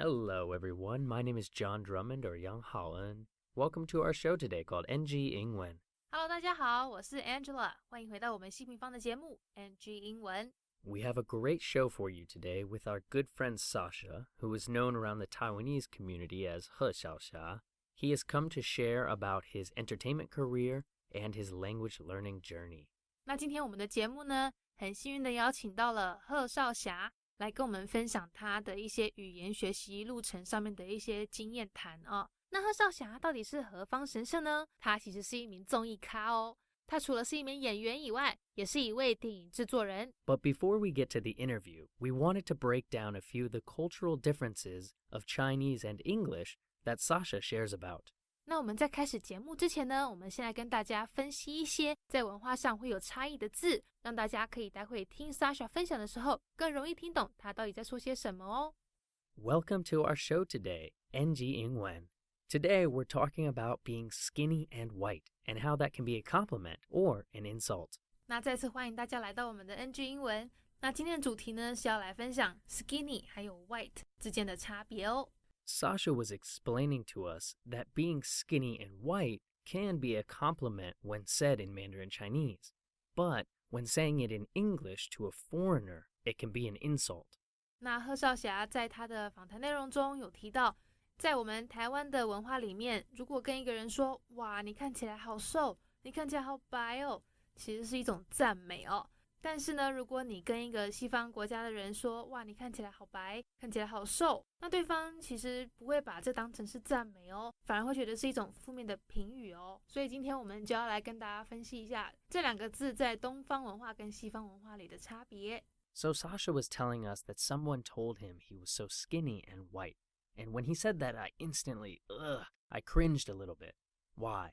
Hello, everyone. My name is John Drummond or Young Holland. Welcome to our show today called NG 英文。Hello， 大家好，我是 Angela， 欢迎回到我们西平方的节目 NG 英文。We have a great show for you today with our good friend Sascha, who is known around the Taiwanese community as 贺少侠. He has come to share about his entertainment career and his language learning journey. 那今天我们的节目呢，很幸运的邀请到了贺少侠来跟我们分享他的一些语言学习路程上面的一些经验谈哦。那贺少侠到底是何方神圣呢？他其实是一名综艺咖哦。他除了是一名演员以外，也是一位电影制作人。But before we get to the interview, we wanted to break down a few of the cultural differences of Chinese and English that Sascha shares about. 那我们在开始节目之前呢，我们先来跟大家分析一些在文化上会有差异的字，让大家可以待会听 Sascha 分享的时候更容易听懂他到底在说些什么哦。Welcome to our show today, NG 英文。Today we're talking about being skinny and white and how that can be a compliment or an insult. 那再次欢迎大家来到我们的 NG 英文。那今天的主题呢是要来分享 skinny 还有 white 之间的差别哦。Sascha was explaining to us that being skinny and white can be a compliment when said in Mandarin Chinese, but when saying it in English to a foreigner, it can be an insult. 那贺少侠在他的访谈内容中有提到，在我们台湾的文化里面，如果跟一个人说，哇，你看起来好瘦，你看起来好白哦，其实是一种赞美哦。但是呢，如果你跟一个西方国家的人说，哇，你看起来好白，看起来好瘦，那对方其实不会把这当成是赞美哦，反而会觉得是一种负面的评语哦。所以今天我们就要来跟大家分析一下这两个字在东方文化跟西方文化里的差别。So Sascha was telling us that someone told him he was so skinny and white. And when he said that, I cringed a little bit. Why?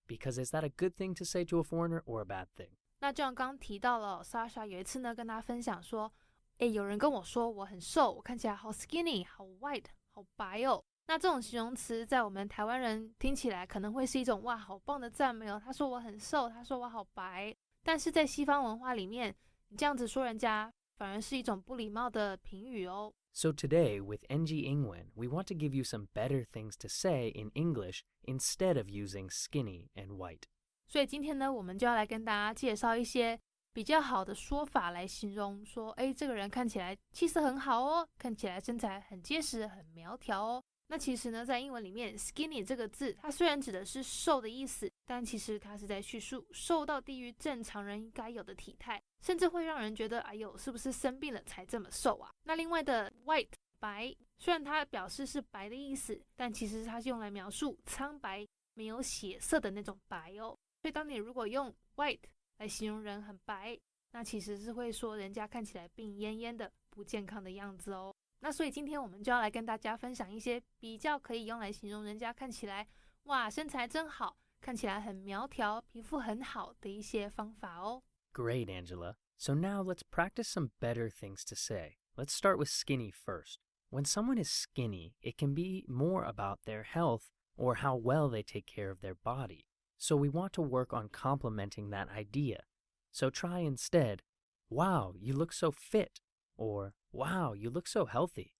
Because is that a good thing to say to a foreigner or a bad thing? 那就像刚刚提到了 Sascha 有一次呢跟他分享说，有人跟我说我很瘦，我看起来好 skinny 好 white 好白哦。那这种形容词在我们台湾人听起来可能会是一种哇好棒的赞美哦，他说我很瘦，他说我好白。但是在西方文化里面，你这样子说人家反而是一种不礼貌的评语哦。So today, with NG 英文, we want to give you some better things to say in English instead of using skinny and white. 所以今天呢，我们就要来跟大家介绍一些比较好的说法来形容说，这个人看起来气色很好哦，看起来身材很结实、很苗条哦。那其实呢，在英文里面 skinny 这个字，它虽然指的是瘦的意思，但其实它是在叙述瘦到低于正常人应该有的体态，甚至会让人觉得，哎呦，是不是生病了才这么瘦啊？那另外的 white 白，虽然它表示是白的意思，但其实它是用来描述苍白、没有血色的那种白哦。所以当你如果用 white 来形容人很白，那其实是会说人家看起来病恹恹的、不健康的样子哦。那所以今天我们就要来跟大家分享一些比较可以用来形容人家看起来哇身材真好，看起来很苗条，皮肤很好的一些方法哦。Great, Angela. So now let's practice some better things to say. Let's start with skinny first. When someone is skinny, it can be more about their health or how well they take care of their body. So we want to work on complementing that idea. So try instead, wow, you look so fit, or wow, you look so healthy.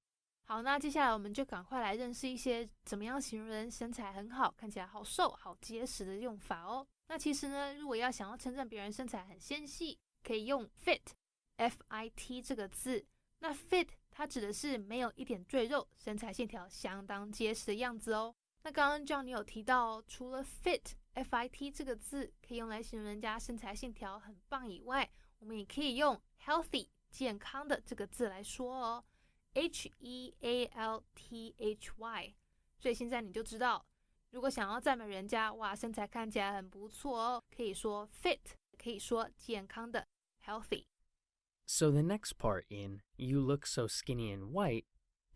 好，那接下来我们就赶快来认识一些怎么样形容人身材很好，看起来好瘦、好结实的用法哦。那其实呢，如果要想要称赞别人身材很纤细，可以用 fit F-I-T 这个字。那 fit 它指的是没有一点赘肉，身材线条相当结实的样子哦。那刚刚 John 你有提到，除了 fit F-I-T 这个字可以用来形容人家身材线条很棒以外，我们也可以用 healthy 健康的这个字来说哦， H-E-A-L-T-H-Y。 所以现在你就知道，如果想要赞美人家，哇，身材看起来很不错哦，可以说 fit， 可以说健康的 healthy。 So the next part in you look so skinny and white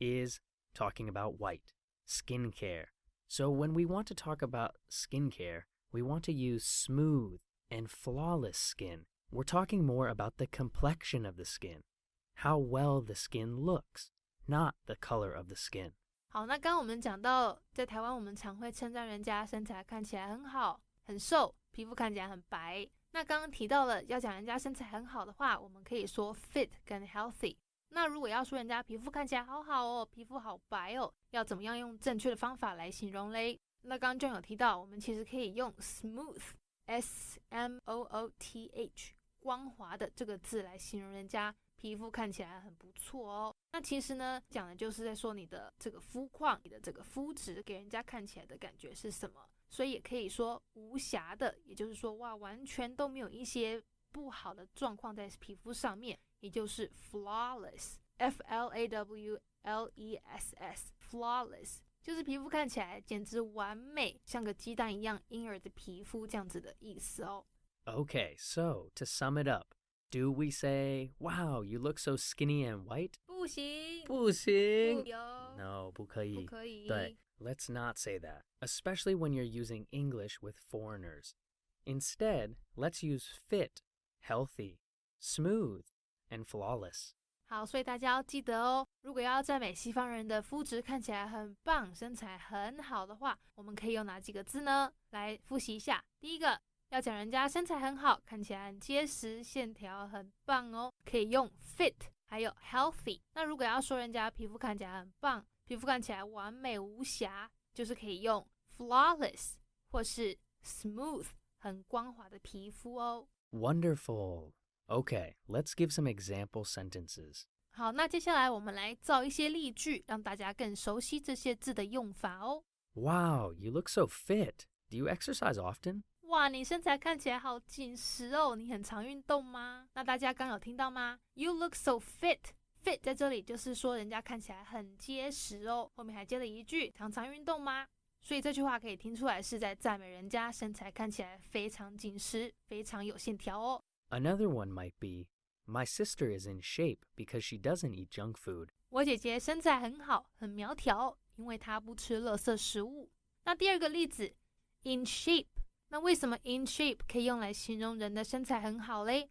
is talking about white, skincare. So when we want to talk about skincare, we want to use smooth and flawless skin. We're talking more about the complexion of the skin, how well the skin looks, not the color of the skin. 好，那刚刚我们讲到，在台湾我们常会称赞人家身材看起来很好、很瘦，皮肤看起来很白。那刚刚提到了要讲人家身材很好的话，我们可以说 fit 跟 healthy。那如果要说人家皮肤看起来好好哦，皮肤好白哦，要怎么样用正确的方法来形容嘞？那刚刚John有提到，我们其实可以用 smooth S-M-O-O-T-H 光滑的这个字来形容人家皮肤看起来很不错哦。那其实呢，讲的就是在说你的这个肤况，你的这个肤质给人家看起来的感觉是什么。所以也可以说无瑕的，也就是说哇，完全都没有一些不好的状况在皮肤上面，也就是 flawless F-L-A-W-L-E-S-S flawless 就是皮肤看起来简直完美，像个鸡蛋一样婴儿的皮肤这样子的意思哦。Okay, so to sum it up, do we say, wow, you look so skinny and white? 不行，不行。有 No, 不可以。不可以。对。Let's not say that, especially when you're using English with foreigners. Instead, let's use fit, healthy, smooth, and flawless. 好，所以大家要记得哦，如果要赞美西方人的肤质看起来很棒，身材很好的话，我们可以用哪几个字呢？来复习一下。第一个，要讲人家身材很好，看起来很结实，线条很棒哦，可以用 fit， 还有 healthy。那如果要说人家皮肤看起来很棒，皮肤看起来完美无瑕，就是可以用 flawless 或是 smooth 很光滑的皮肤哦。Wonderful. Okay, let's give some example sentences. 好，那接下来我们来造一些例句，让大家更熟悉这些字的用法哦。Wow, you look so fit. Do you exercise often? 哇，你身材看起来好紧实哦，你很常运动吗？那大家刚有听到吗？ You look so fit.Fit 在这里就是说人家看起来很结实哦，后面还接了一句常常运动吗？所以这句话可以听出来是在赞美人家身材看起来非常紧实，非常有线条哦。Another one might be, my sister is in shape because she doesn't eat junk food. 我姐姐身材很好，很苗条，因为她不吃垃圾食物。那第二个例子 in shape， 那为什么 in shape 可以用来形容人的身材很好嘞？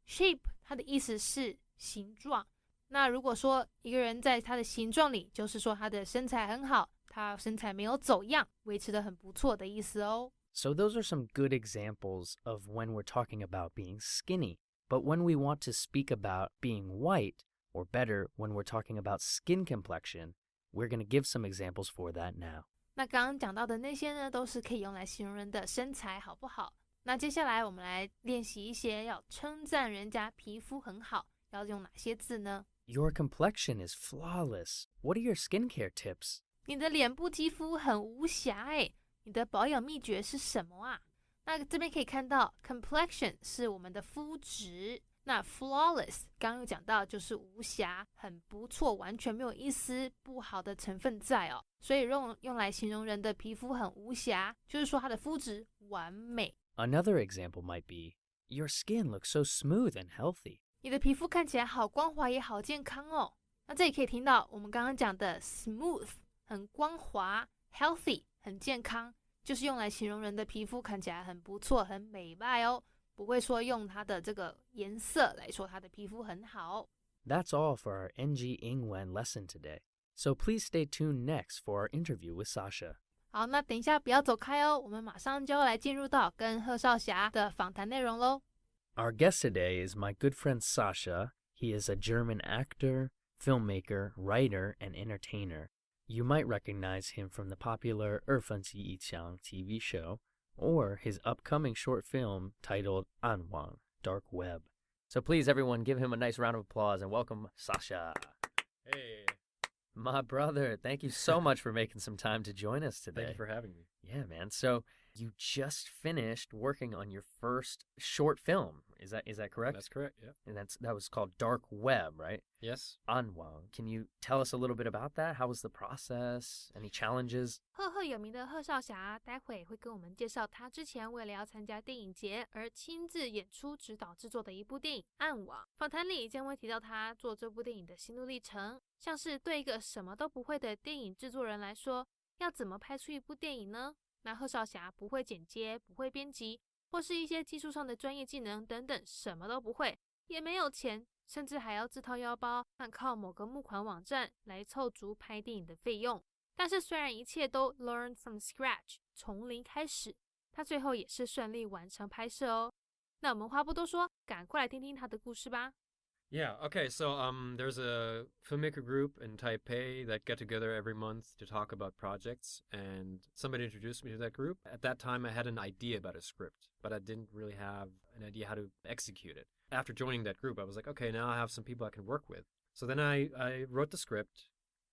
shape 它的意思是形状，那如果说一个人在他的形状里，就是说他的身材很好，他身材没有走样，维持得很不错的意思哦。So those are some good examples of when we're talking about being skinny. But when we want to speak about being white, or better, when we're talking about skin complexion, we're going to give some examples for that now. 那刚刚讲到的那些呢，都是可以用来形容人的身材好不好。那接下来我们来练习一些要称赞人家皮肤很好，要用哪些字呢？ Your complexion is flawless. What are your skincare tips? 你的脸部肌肤很无瑕诶，你的保养秘诀是什么啊？那这边可以看到 complexion 是我们的肤质，那 flawless 刚刚有讲到就是无瑕，很不错，完全没有一丝不好的成分在哦。所以用来形容人的皮肤很无瑕，就是说他的肤质完美。Another example might be, your skin looks so smooth and healthy. 你的皮肤看起来好光滑也好健康哦。那这里可以听到我们刚刚讲的 smooth 很光滑， healthy 很健康，就是用来形容人的皮肤看起来很不错，很美白哦，不会说用它的这个颜色来说它的皮肤很好。That's all for our NG 英文 lesson today. So please stay tuned next for our interview with Sascha. 好，那等一下不要走开哦，我们马上就要来进入到跟贺少侠的访谈内容咯。Our guest today is my good friend Sascha. He is a German actor, filmmaker, writer, and entertainer. You might recognize him from the popular 二分之一强 TV show, or his upcoming short film titled 暗网 Dark Web. So please, everyone, give him a nice round of applause and welcome Sascha. Hey. My brother, thank you so much for making some time to join us today. Thank you for having me. Yeah, man. So you just finished working on your first short film. Is that correct? That's correct, yeah. And that was called Dark Web, right? Yes. 暗网. Can you tell us a little bit about that? How was the process? Any challenges? 赫有名的贺少侠待会会跟我们介绍他之前为了要参加电影节而亲自演出指导制作的一部电影《暗网》。访谈里将会提到他做这部电影的心路历程，像是对一个什么都不会的电影制作人来说，要怎么拍出一部电影呢？那贺少侠不会剪接，不会编辑，或是一些技术上的专业技能等等，什么都不会，也没有钱，甚至还要自掏腰包和靠某个募款网站来凑足拍电影的费用。但是虽然一切都 learn from scratch 从零开始，他最后也是顺利完成拍摄哦。那我们话不多说，赶快来听听他的故事吧。Yeah, okay, so there's a filmmaker group in Taipei that get together every month to talk about projects, and somebody introduced me to that group. At that time, I had an idea about a script, but I didn't really have an idea how to execute it. After joining that group, I was like, okay, now I have some people I can work with. So then I wrote the script,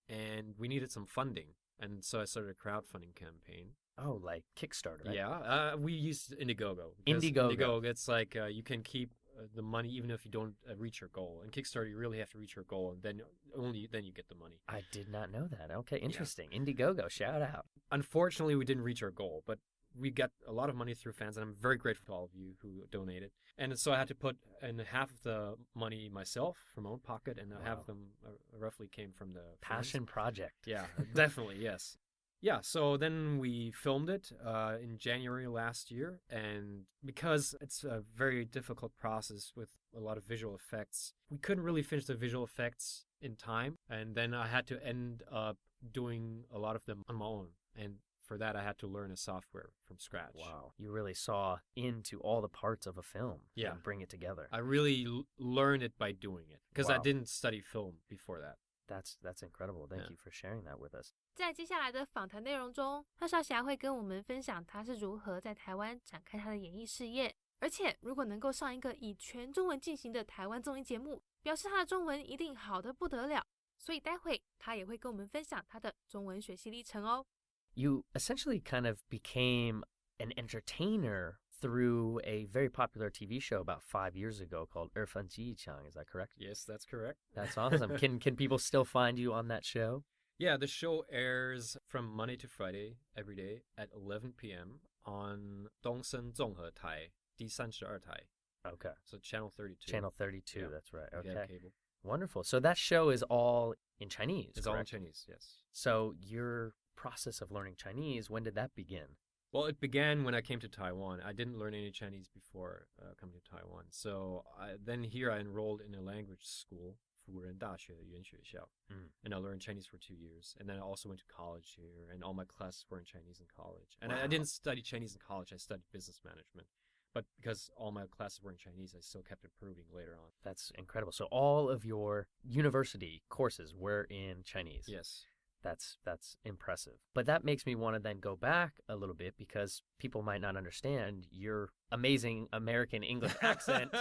and we needed some funding, and so I started a crowdfunding campaign. Oh, like Kickstarter, right? Yeah, we used Indiegogo. Indiegogo. It's like you can keep the money even if you don't reach your goal. In Kickstarter, you really have to reach your goal, and then only then you get the money. I did not know that. Okay, interesting. Yeah. Indiegogo, shout out. Unfortunately, we didn't reach our goal, but we got a lot of money through fans, and I'm very grateful to all of you who donated. And so I had to put in half of the money myself from my own pocket, and half of them roughly came from the passion project. Yeah, definitely, yes. Yeah, so then we filmed it in January last year, and because it's a very difficult process with a lot of visual effects, we couldn't really finish the visual effects in time, and then I had to end up doing a lot of them on my own, and for that I had to learn a software from scratch. Wow, you really saw into all the parts of a film and bring it together. I really learned it by doing it, because I didn't study film before that. That's incredible. Thank you for sharing that with us. 在接下来的访谈内容中，贺少侠会跟我们分享他是如何在台湾展开他的演艺事业，而且如果能够上一个以全中文进行的台湾综艺节目，表示他的中文一定好得不得了。所以待会他也会跟我们分享他的中文学习历程哦。You essentially kind of became an entertainer through a very popular TV show about 5 years ago called 二分之一强. Is that correct? Yes, that's correct. That's awesome. Can people still find you on that show? Yeah, the show airs from Monday to Friday every day at 11 p.m. on 东森综合台第32台. Okay. So Channel 32. Channel 32, yeah. That's right. Okay. Yeah, cable. Wonderful. So that show is all in Chinese, It's correct? all in Chinese, yes. So your process of learning Chinese, when did that begin? Well, it began when I came to Taiwan. I didn't learn any Chinese before coming to Taiwan. So then here I enrolled in a language school, 辅仁大学语言学校, and I learned Chinese for 2 years. And then I also went to college here, and all my classes were in Chinese in college. And I didn't study Chinese in college. I studied business management. But because all my classes were in Chinese, I still kept improving later on. That's incredible. So all of your university courses were in Chinese. Yes. That's impressive. But that makes me want to then go back a little bit because people might not understand your amazing American English accent.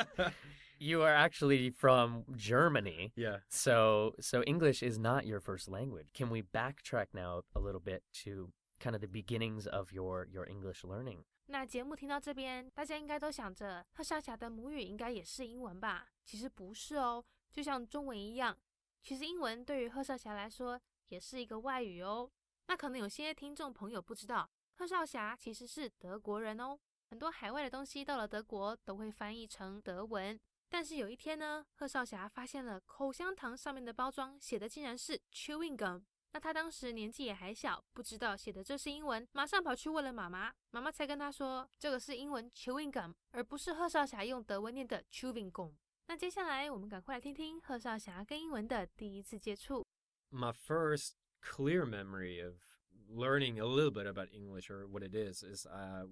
You are actually from Germany. Yeah. So English is not your first language. Can we backtrack now a little bit to kind of the beginnings of your English learning? 那节目听到这边，大家应该都想着贺少侠的母语应该也是英文吧？其实不是哦，就像中文一样，其实英文对于贺少侠来说也是一个外语哦。那可能有些听众朋友不知道，贺少侠其实是德国人哦。很多海外的东西到了德国都会翻译成德文。但是有一天呢，贺少侠发现了口香糖上面的包装写的竟然是 chewing gum。那他当时年纪也还小，不知道写的这是英文，马上跑去问了妈妈，妈妈才跟他说这个是英文 chewing gum， 而不是贺少侠用德文念的 chewing gum。那接下来我们赶快来听听贺少侠跟英文的第一次接触。My first clear memory of learning a little bit about English, or what it is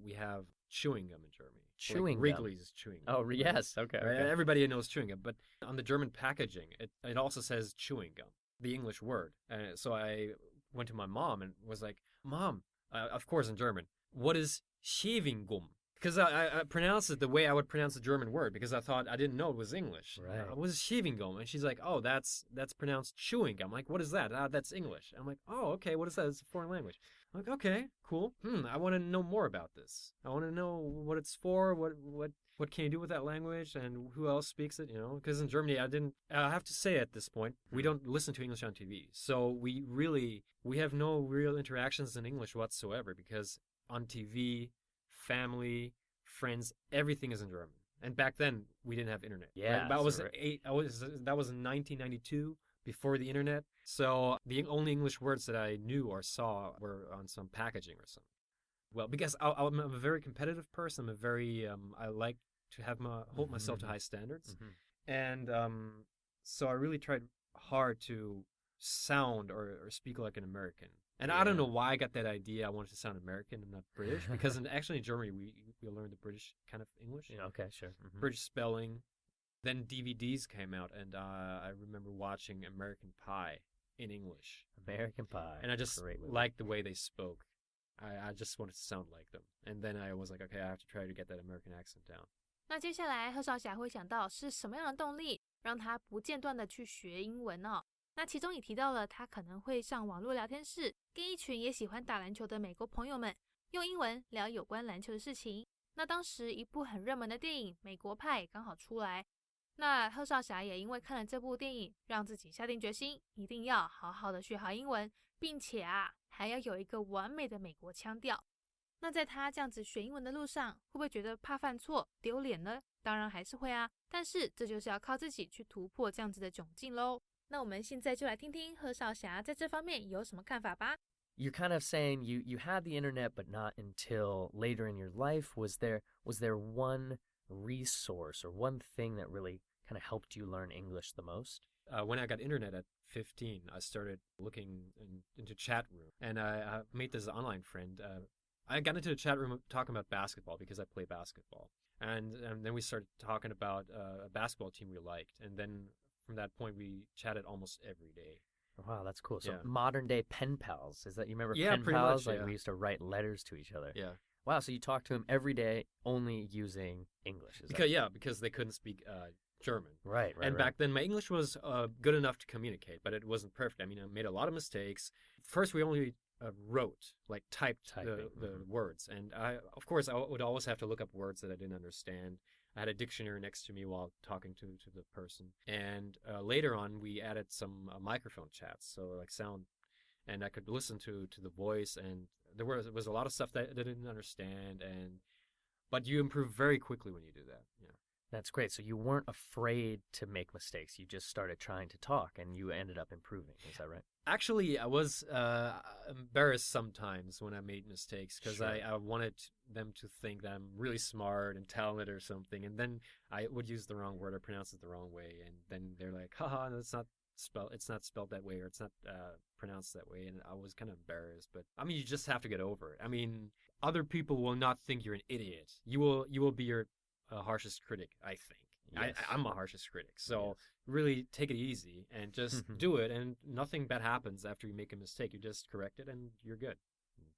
we have chewing gum in Germany. Chewing like gum? Wrigley's chewing gum. Oh, yes. Right? Okay. Everybody knows chewing gum, but on the German packaging, it also says chewing gum, the English word. And so I went to my mom and was like, Mom, of course in German, what is shaving gum? Because I pronounced it the way I would pronounce the German word because I thought I didn't know it was English. Right. What is shaving gum? And she's like, oh, that's pronounced chewing gum. I'm like, what is that? That's English. I'm like, oh, okay, what is that? It's a foreign language. I'm like, okay, cool. I want to know more about this. I want to know what it's for, what can you do with that language, and who else speaks it, Because in Germany, I have to say at this point, we don't listen to English on TV. So we have no real interactions in English whatsoever because on TV, family, friends, everything is in German. And back then, we didn't have internet. Yeah. That was in 1992, before the internet. So the only English words that I knew or saw were on some packaging or something. Well, because I'm a very competitive person. I like to hold myself to high standards. And so I really tried hard to sound or speak like an American. And I don't know why I got that idea. I wanted to sound American and not British. Because actually in Germany, we learned the British kind of English. Yeah, okay, sure. British spelling. Then DVDs came out, and I remember watching American Pie in English. American Pie. And I just Great movie. liked the way they spoke. I just wanted to sound like them. And then I was like, okay, I have to try to get that American accent down. 那接下来贺少侠会讲到是什么样的动力让他不间断的去学英文哦。那其中也提到了他可能会上网络聊天室，跟一群也喜欢打篮球的美国朋友们用英文聊有关篮球的事情。那当时一部很热门的电影《美国派》刚好出来，那贺少侠也因为看了这部电影，让自己下定决心，一定要好好的学好英文，并且还要有一个完美的美国腔调。那在他这样子学英文的路上，会不会觉得怕犯错、丢脸呢？当然还是会啊，但是这就是要靠自己去突破这样子的窘境咯。那我们现在就来听听贺少侠在这方面有什么看法吧。You're kind of saying you had the internet, but not until later in your life. Was there one resource or one thing that really kind of helped you learn English the most? When I got internet at 15, I started looking into chat room, and I made this online friend. I got into the chat room talking about basketball because I play basketball. And then we started talking about a basketball team we liked. And then from that point, we chatted almost every day. Wow, that's cool. So Yeah. modern day pen pals. Is that, you remember Yeah, pen pretty pals? much, Like yeah. we used to write letters to each other. Yeah. Wow, so you talk to him every day only using English. Is Because they couldn't speak German. Right. And back then, my English was good enough to communicate, but it wasn't perfect. I mean, I made a lot of mistakes. First, we only wrote, like typed the words. And of course, I would always have to look up words that I didn't understand. I had a dictionary next to me while talking to the person. And later on, we added some microphone chats, so like sound. And I could listen to the voice, and there was a lot of stuff that I didn't understand. But you improve very quickly when you do that. Yeah. That's great. So you weren't afraid to make mistakes. You just started trying to talk, and you ended up improving. Is that right? Actually, I was embarrassed sometimes when I made mistakes because Sure. I wanted them to think that I'm really smart and talented or something, and then I would use the wrong word or pronounce it the wrong way, and then they're like, "Haha, it's not spelled that way, or it's not pronounced that way," and I was kind of embarrassed. But I mean, you just have to get over it. I mean, other people will not think you're an idiot. You will be your harshest critic, I think. Yes. I'm a harshest critic. So Yes. really take it easy and just do it, and nothing bad happens after you make a mistake. You just correct it and you're good.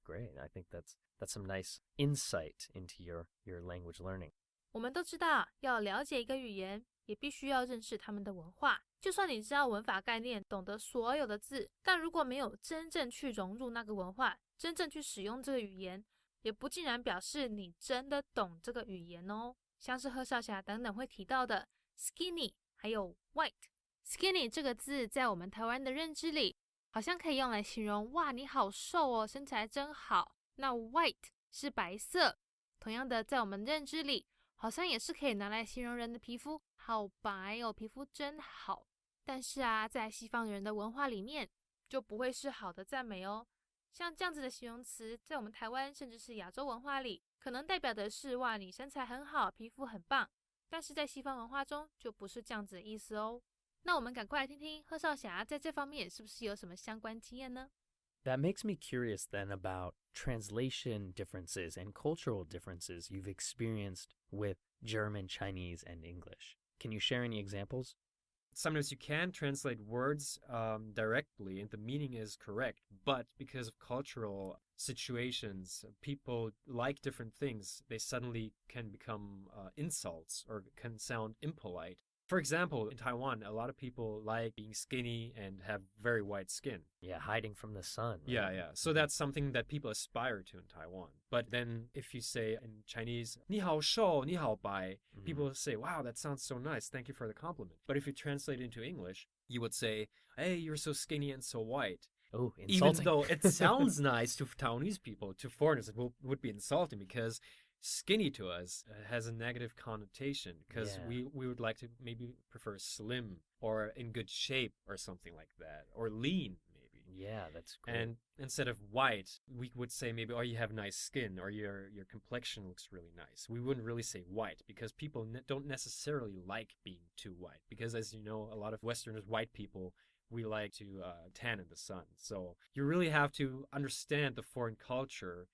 Great. I think that's some nice insight into your language learning. 我们都知道，要了解一个语言，也必须要认识他们的文化。就算你知道文法概念，懂得所有的字，但如果没有真正去融入那个文化，真正去使用这个语言，也不尽然表示你真的懂这个语言哦。像是贺少侠等等会提到的 skinny 还有 white。skinny 这个字在我们台湾的认知里，好像可以用来形容哇你好瘦哦，身材真好。那 white 是白色，同样的在我们认知里，好像也是可以拿来形容人的皮肤好白哦，皮肤真好。但是在西方人的文化里面，就不会是好的赞美哦。像这样子的形容词，在我们台湾甚至是亚洲文化里，可能代表的是哇你身材很好，皮肤很棒，但是在西方文化中就不是这样子的意思哦。那我们赶快来听听贺少侠在这方面是不是有什么相关经验呢？ That makes me curious then about translation differences and cultural differences you've experienced with German, Chinese, and English. Can you share any examples? Sometimes you can translate words directly and the meaning is correct, but because of cultural situations, people like different things, they suddenly can become insults or can sound impolite. For example, in Taiwan, a lot of people like being skinny and have very white skin. Yeah, hiding from the sun. Right? Yeah. So that's something that people aspire to in Taiwan. But then if you say in Chinese, 你好瘦,你好白, people say, wow, that sounds so nice. Thank you for the compliment. But if you translate it into English, you would say, hey, you're so skinny and so white. Oh, insulting. Even though it sounds nice to Taiwanese people, to foreigners, it would be insulting because skinny to us has a negative connotation because we would like to maybe prefer slim or in good shape or something like that, or lean maybe. Yeah, that's great. And instead of white, we would say maybe, oh, you have nice skin, or your complexion looks really nice. We wouldn't really say white because people don't necessarily like being too white because, as you know, a lot of Westerners, white people, we like to tan in the sun. So you really have to understand the foreign culture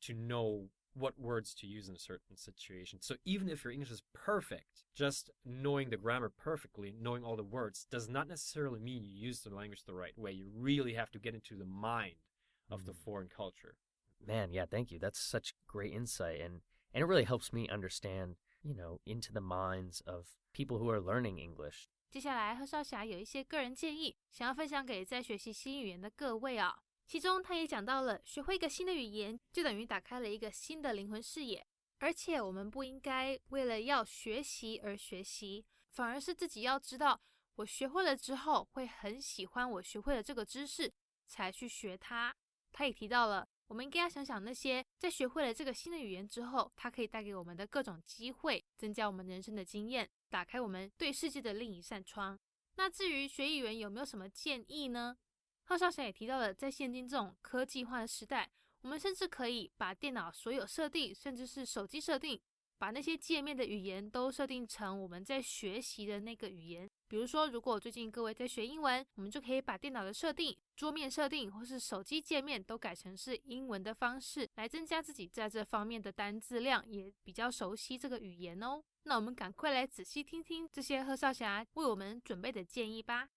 to know what words to use in a certain situation. So even if your English is perfect, just knowing the grammar perfectly, knowing all the words, does not necessarily mean you use the language the right way. You really have to get into the mind of the foreign culture. Man, yeah, thank you. That's such great insight. And it really helps me understand, into the minds of people who are learning English. 接下来贺少侠有一些个人建议，想要分享给在学习新语言的各位啊。其中他也讲到了，学会一个新的语言，就等于打开了一个新的灵魂视野。而且我们不应该为了要学习而学习，反而是自己要知道，我学会了之后会很喜欢我学会了这个知识，才去学它。他也提到了，我们应该要想想那些在学会了这个新的语言之后，它可以带给我们的各种机会，增加我们人生的经验，打开我们对世界的另一扇窗。那至于学语言有没有什么建议呢？贺少侠也提到了，在现今这种科技化的时代，我们甚至可以把电脑所有设定，甚至是手机设定，把那些界面的语言都设定成我们在学习的那个语言。比如说，如果最近各位在学英文，我们就可以把电脑的设定、桌面设定或是手机界面都改成是英文的方式，来增加自己在这方面的单字量，也比较熟悉这个语言哦。那我们赶快来仔细听听这些贺少侠为我们准备的建议吧。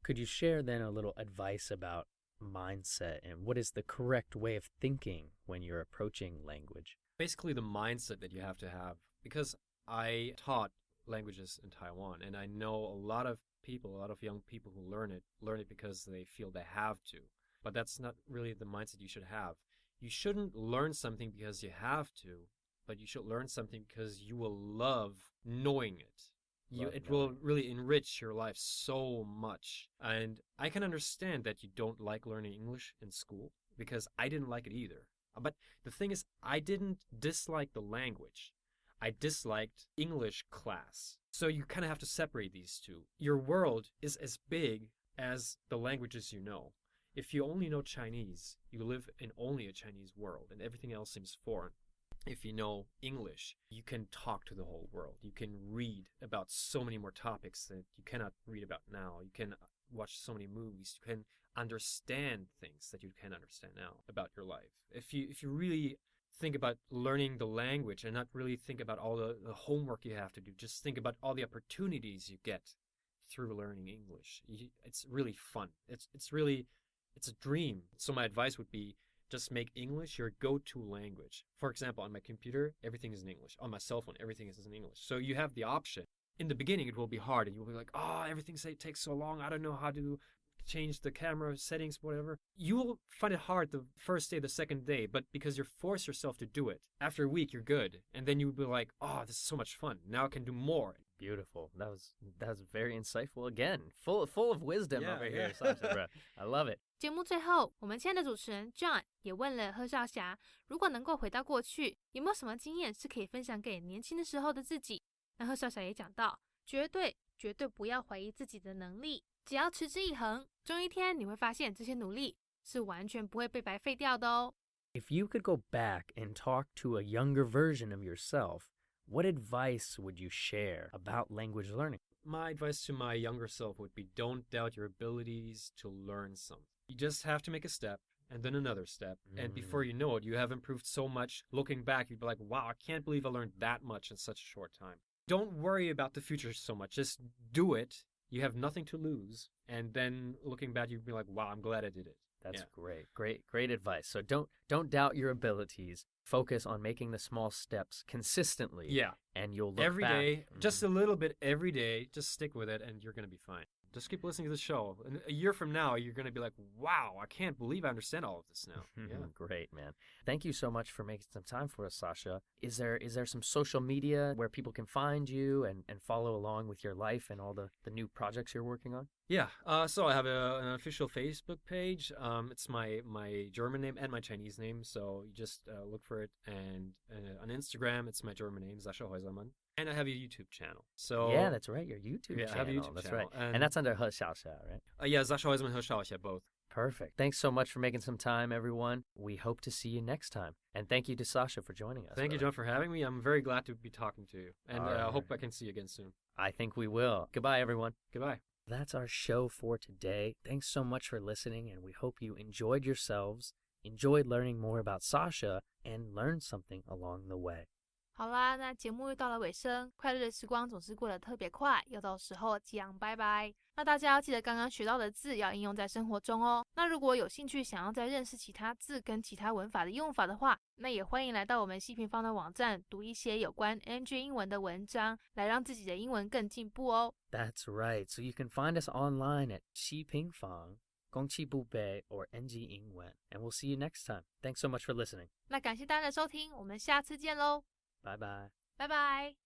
Could you share then a little advice about mindset and what is the correct way of thinking when you're approaching language? Basically, the mindset that you have to have, because I taught languages in Taiwan, and I know a lot of young people who learn it because they feel they have to. But that's not really the mindset you should have. You shouldn't learn something because you have to, but you should learn something because you will love knowing it. It will really enrich your life so much. And I can understand that you don't like learning English in school, because I didn't like it either. But the thing is, I didn't dislike the language. I disliked English class. So you kind of have to separate these two. Your world is as big as the languages you know. If you only know Chinese, you live in only a Chinese world, and everything else seems foreign. If you know English, you can talk to the whole world. You can read about so many more topics that you cannot read about now. You can watch so many movies. You can understand things that you can't understand now about your life. If you really think about learning the language and not really think about all the homework you have to do, just think about all the opportunities you get through learning English. It's really fun. It's a dream. So my advice would be, just make English your go-to language. For example, on my computer, everything is in English. On my cell phone, everything is in English. So you have the option. In the beginning, it will be hard, and you'll be like, everything takes so long. I don't know how to change the camera settings, whatever. You will find it hard the first day, the second day, but because you force yourself to do it, after a week, you're good. And then you'll be like, this is so much fun. Now I can do more. Beautiful. That was very insightful again. Full of wisdom over here, Sascha, bro. I love it. 节目最后，我们亲爱的主持人 John 也问了贺少侠，如果能够回到过去，有没有什么经验是可以分享给年轻的时候的自己？那贺少侠也讲到，绝对不要怀疑自己的能力，只要持之以恒，终有一天你会发现这些努力是完全不会被白费掉的哦。If you could go back and talk to a younger version of yourself, what advice would you share about language learning? My advice to my younger self would be, don't doubt your abilities to learn something. You just have to make a step and then another step. And before you know it, you have improved so much. Looking back, you'd be like, wow, I can't believe I learned that much in such a short time. Don't worry about the future so much. Just do it. You have nothing to lose. And then looking back, you'd be like, wow, I'm glad I did it. That's great advice. So don't doubt your abilities. Focus on making the small steps consistently. Yeah. And you'll look every back. Day, just a little bit every day. Just stick with it, and you're going to be fine. Just keep listening to the show. And a year from now, you're going to be like, wow, I can't believe I understand all of this now. Yeah. Great, man. Thank you so much for making some time for us, Sascha. Is there some social media where people can find you and follow along with your life and all the new projects you're working on? Yeah. So I have an official Facebook page. It's my German name and my Chinese name. So you just look for it. And on Instagram, it's my German name, Sascha Häusermann. And I have a YouTube channel. So yeah, that's right, your YouTube channel. I have a YouTube that's channel. Right. And that's under贺少侠, right? Yeah, Sascha Häusermann,贺少侠, both. Perfect. Thanks so much for making some time, everyone. We hope to see you next time. And thank you to Sascha for joining us. Thank you, John, for having me. I'm very glad to be talking to you. And I hope I can see you again soon. I think we will. Goodbye, everyone. Goodbye. That's our show for today. Thanks so much for listening, and we hope you enjoyed yourselves enjoyed learning more about Sascha and learned something along the way. 好啦，那节目又到了尾声，快乐的时光总是过得特别快，又到时候讲拜拜。那大家要记得刚刚学到的字要应用在生活中哦。那如果有兴趣想要再认识其他字跟其他文法的用法的话，那也欢迎来到我们西平方的网站，读一些有关 NG 英文的文章，来让自己的英文更进步哦。That's right. So you can find us online at 西平方公气不背 or NG 英文 and we'll see you next time. Thanks so much for listening. 那感谢大家的收听，我们下次见喽，拜拜。拜拜。